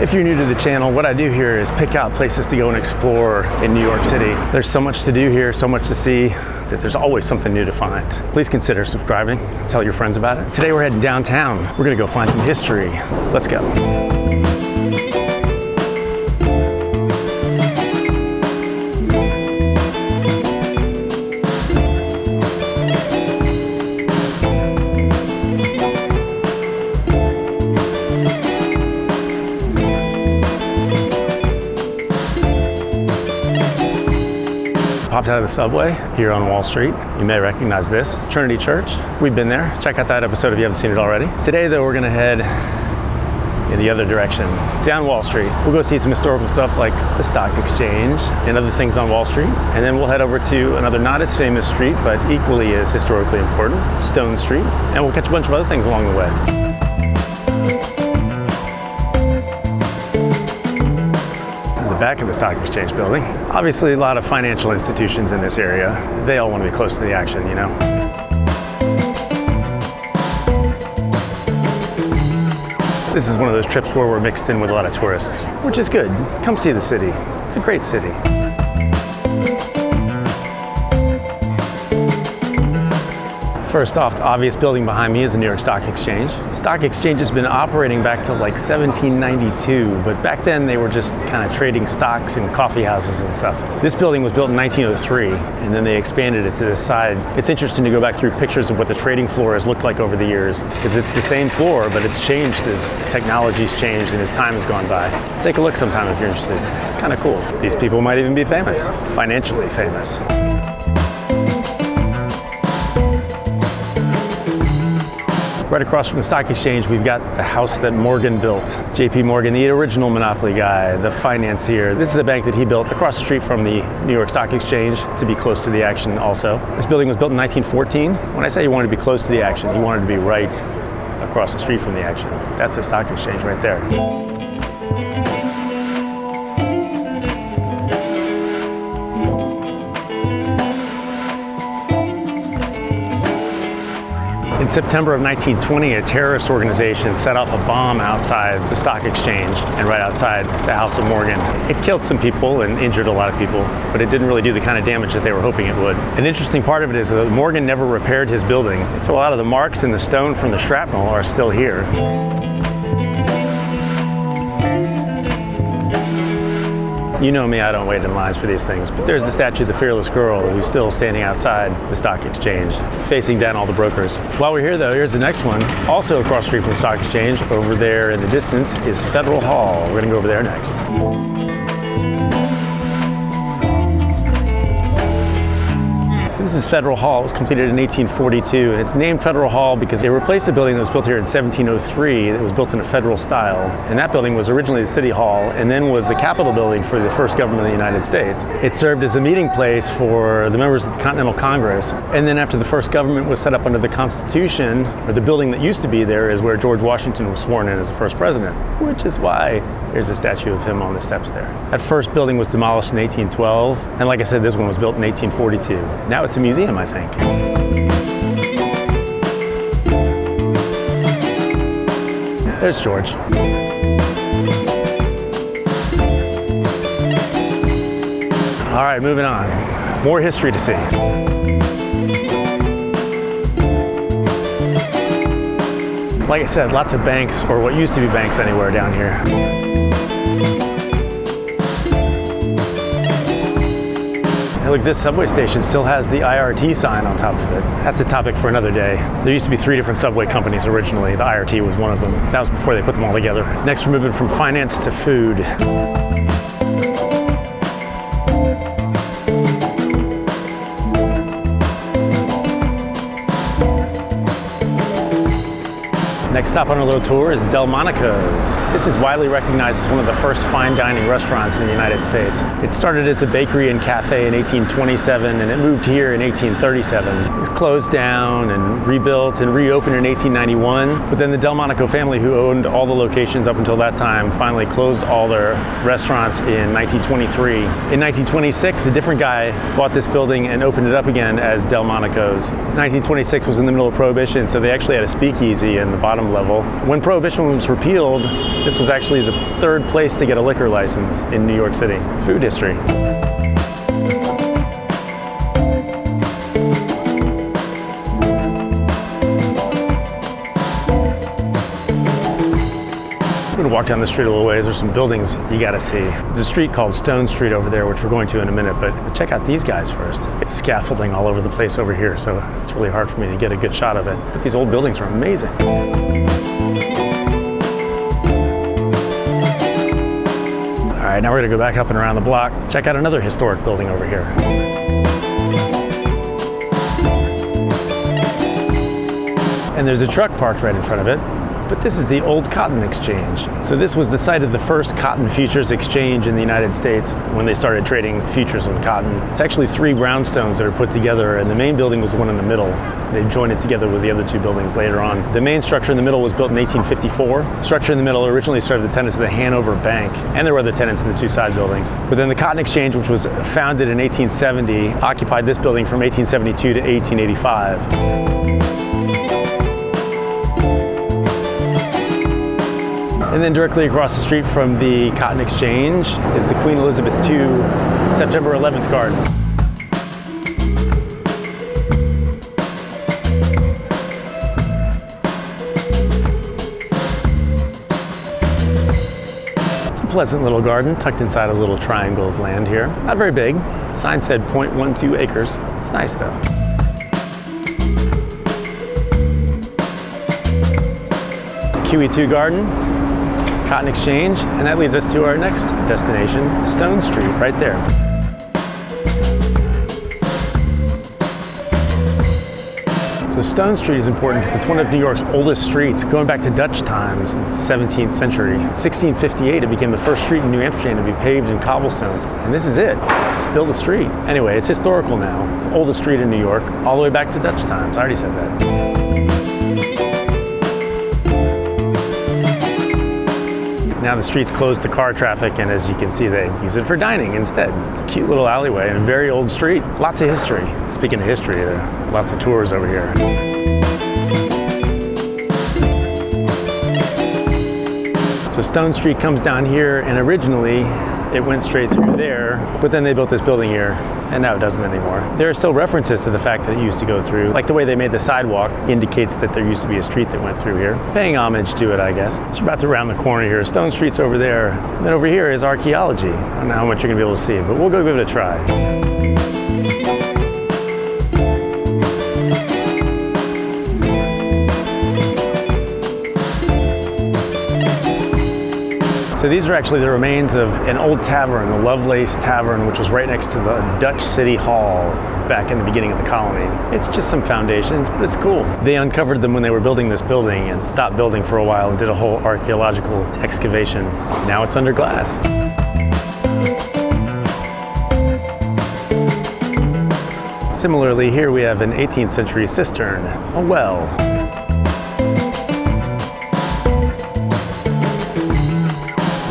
If you're new to the channel, what I do here is pick out places to go and explore in New York City. There's so much to do here, so much to see, that there's always something new to find. Please consider subscribing, tell your friends about it. Today we're heading downtown. We're gonna go find some history. Let's go. Popped out of the subway here on Wall Street. You may recognize this, Trinity Church. We've been there. Check out that episode if you haven't seen it already. Today though, we're gonna head in the other direction, down Wall Street. We'll go see some historical stuff like the Stock Exchange and other things on Wall Street. And then we'll head over to another not as famous street, but equally as historically important, Stone Street. And we'll catch a bunch of other things along the way. Back of the Stock Exchange building. Obviously a lot of financial institutions in this area. They all want to be close to the action, you know. This is one of those trips where we're mixed in with a lot of tourists, which is good. Come see the city. It's a great city. First off, the obvious building behind me is the New York Stock Exchange. Stock Exchange has been operating back to like 1792, but back then they were just kind of trading stocks in coffee houses and stuff. This building was built in 1903, and then they expanded it to this side. It's interesting to go back through pictures of what the trading floor has looked like over the years, because it's the same floor, but it's changed as technology's changed and as time has gone by. Take a look sometime if you're interested. It's kind of cool. These people might even be famous, financially famous. Right across from the Stock Exchange, we've got the house that Morgan built. JP Morgan, the original monopoly guy, the financier. This is the bank that he built across the street from the New York Stock Exchange to be close to the action also. This building was built in 1914. When I say he wanted to be close to the action, he wanted to be right across the street from the action. That's the Stock Exchange right there. In September of 1920, a terrorist organization set off a bomb outside the Stock Exchange and right outside the House of Morgan. It killed some people and injured a lot of people, but it didn't really do the kind of damage that they were hoping it would. An interesting part of it is that Morgan never repaired his building, and so a lot of the marks in the stone from the shrapnel are still here. You know me, I don't wait in lines for these things, but there's the statue of the fearless girl who's still standing outside the Stock Exchange, facing down all the brokers. While we're here though, here's the next one. Also across the street from the Stock Exchange, over there in the distance is Federal Hall. We're gonna go over there next. This is Federal Hall. It was completed in 1842, and it's named Federal Hall because it replaced a building that was built here in 1703 that was built in a federal style. And that building was originally the City Hall and then was the Capitol building for the first government of the United States. It served as a meeting place for the members of the Continental Congress. And then after the first government was set up under the Constitution, or the building that used to be there is where George Washington was sworn in as the first president, which is why there's a statue of him on the steps there. That first building was demolished in 1812. And like I said, this one was built in 1842. Now it's a museum, I think. There's George. All right, moving on. More history to see. Like I said, lots of banks, or what used to be banks anywhere down here. Look, this subway station still has the IRT sign on top of it. That's a topic for another day. There used to be 3 different subway companies originally. The IRT was one of them. That was before they put them all together. Next, we're moving from finance to food. Next stop on our little tour is Delmonico's. This is widely recognized as one of the first fine dining restaurants in the United States. It started as a bakery and cafe in 1827, and it moved here in 1837. It was closed down and rebuilt and reopened in 1891, but then the Delmonico family, who owned all the locations up until that time, finally closed all their restaurants in 1923. In 1926, a different guy bought this building and opened it up again as Delmonico's. 1926 was in the middle of Prohibition, so they actually had a speakeasy in the bottom bottom level. When Prohibition was repealed, this was actually the third place to get a liquor license in New York City. Food history. I'm gonna walk down the street a little ways. There's some buildings you gotta see. There's a street called Stone Street over there, which we're going to in a minute, but check out these guys first. It's scaffolding all over the place over here, so it's really hard for me to get a good shot of it. But these old buildings are amazing. All right, now we're gonna go back up and around the block. Check out another historic building over here. And there's a truck parked right in front of it. But this is the old cotton exchange. So this was the site of the first cotton futures exchange in the United States when they started trading futures on cotton. It's actually 3 brownstones that are put together, and the main building was the one in the middle. They joined it together with the other 2 buildings later on. The main structure in the middle was built in 1854. The structure in the middle originally served the tenants of the Hanover Bank, and there were other tenants in the 2 side buildings. But then the Cotton Exchange, which was founded in 1870, occupied this building from 1872 to 1885. And then directly across the street from the Cotton Exchange is the Queen Elizabeth II September 11th Garden. It's a pleasant little garden tucked inside a little triangle of land here. Not very big. Sign said 0.12 acres. It's nice though. QE2 Garden, Cotton Exchange, and that leads us to our next destination, Stone Street, right there. So Stone Street is important because it's one of New York's oldest streets, going back to Dutch times in the 17th century. In 1658, it became the first street in New Amsterdam to be paved in cobblestones, and this is it. This is still the street. Anyway, it's historical now. It's the oldest street in New York, all the way back to Dutch times. I already said that. Now the street's closed to car traffic, and as you can see, they use it for dining instead. It's a cute little alleyway and a very old street. Lots of history. Speaking of history, there are lots of tours over here. So Stone Street comes down here, and originally it went straight through there, but then they built this building here, and now it doesn't anymore. There are still references to the fact that it used to go through, like the way they made the sidewalk indicates that there used to be a street that went through here. Paying homage to it, I guess. So we're about to round the corner here. Stone Street's over there, and then over here is archaeology. I don't know how much you're gonna be able to see, but we'll go give it a try. So these are actually the remains of an old tavern, the Lovelace Tavern, which was right next to the Dutch City Hall back in the beginning of the colony. It's just some foundations, but it's cool. They uncovered them when they were building this building and stopped building for a while and did a whole archaeological excavation. Now it's under glass. Similarly, here we have an 18th century cistern, a well.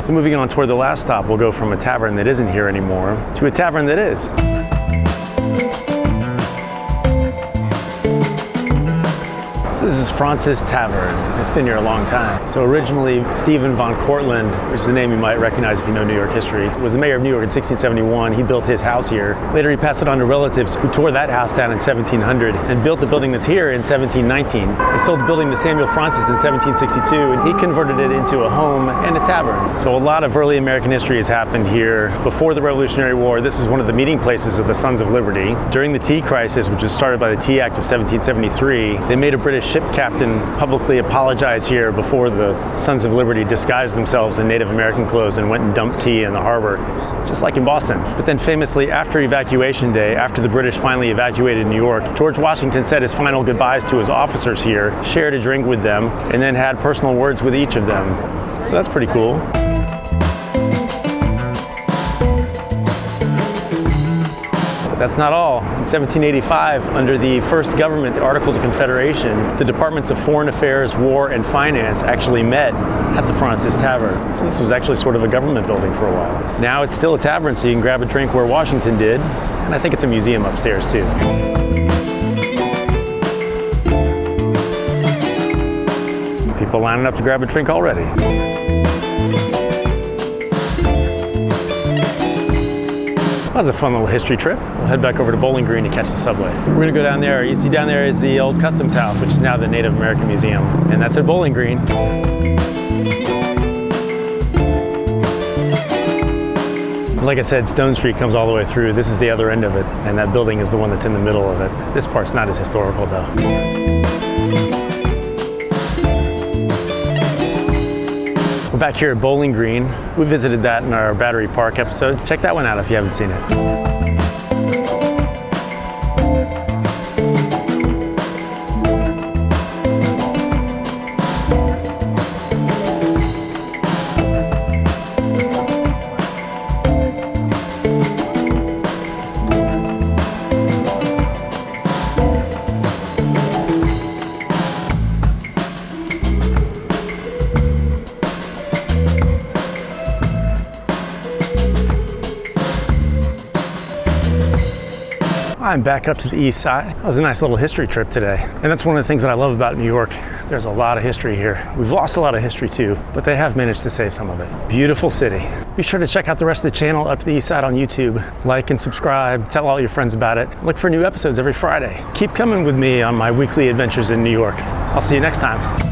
So moving on toward the last stop, we'll go from a tavern that isn't here anymore to a tavern that is. So this is Fraunces Tavern. It's been here a long time. So originally, Stephen von Cortlandt, which is a name you might recognize if you know New York history, was the mayor of New York in 1671. He built his house here. Later, he passed it on to relatives who tore that house down in 1700 and built the building that's here in 1719. They sold the building to Samuel Fraunces in 1762, and he converted it into a home and a tavern. So a lot of early American history has happened here. Before the Revolutionary War, this is one of the meeting places of the Sons of Liberty. During the Tea Crisis, which was started by the Tea Act of 1773, they made a British ship captain publicly apologize here before the Sons of Liberty disguised themselves in Native American clothes and went and dumped tea in the harbor, just like in Boston. But then famously, after Evacuation Day, after the British finally evacuated New York, George Washington said his final goodbyes to his officers here, shared a drink with them, and then had personal words with each of them. So that's pretty cool. That's not all. In 1785, under the first government, the Articles of Confederation, the Departments of Foreign Affairs, War, and Finance actually met at the Fraunces Tavern. So this was actually sort of a government building for a while. Now it's still a tavern, so you can grab a drink where Washington did, and I think it's a museum upstairs too. People lining up to grab a drink already. That was a fun little history trip. We'll head back over to Bowling Green to catch the subway. We're gonna go down there. You see down there is the old Customs House, which is now the Native American Museum. And that's at Bowling Green. Like I said, Stone Street comes all the way through. This is the other end of it, and that building is the one that's in the middle of it. This part's not as historical though. We're back here at Bowling Green. We visited that in our Battery Park episode. Check that one out if you haven't seen it. I'm back up to the east side. That was a nice little history trip today. And that's one of the things that I love about New York. There's a lot of history here. We've lost a lot of history too, but they have managed to save some of it. Beautiful city. Be sure to check out the rest of the channel Up to the East Side on YouTube. Like and subscribe, tell all your friends about it. Look for new episodes every Friday. Keep coming with me on my weekly adventures in New York. I'll see you next time.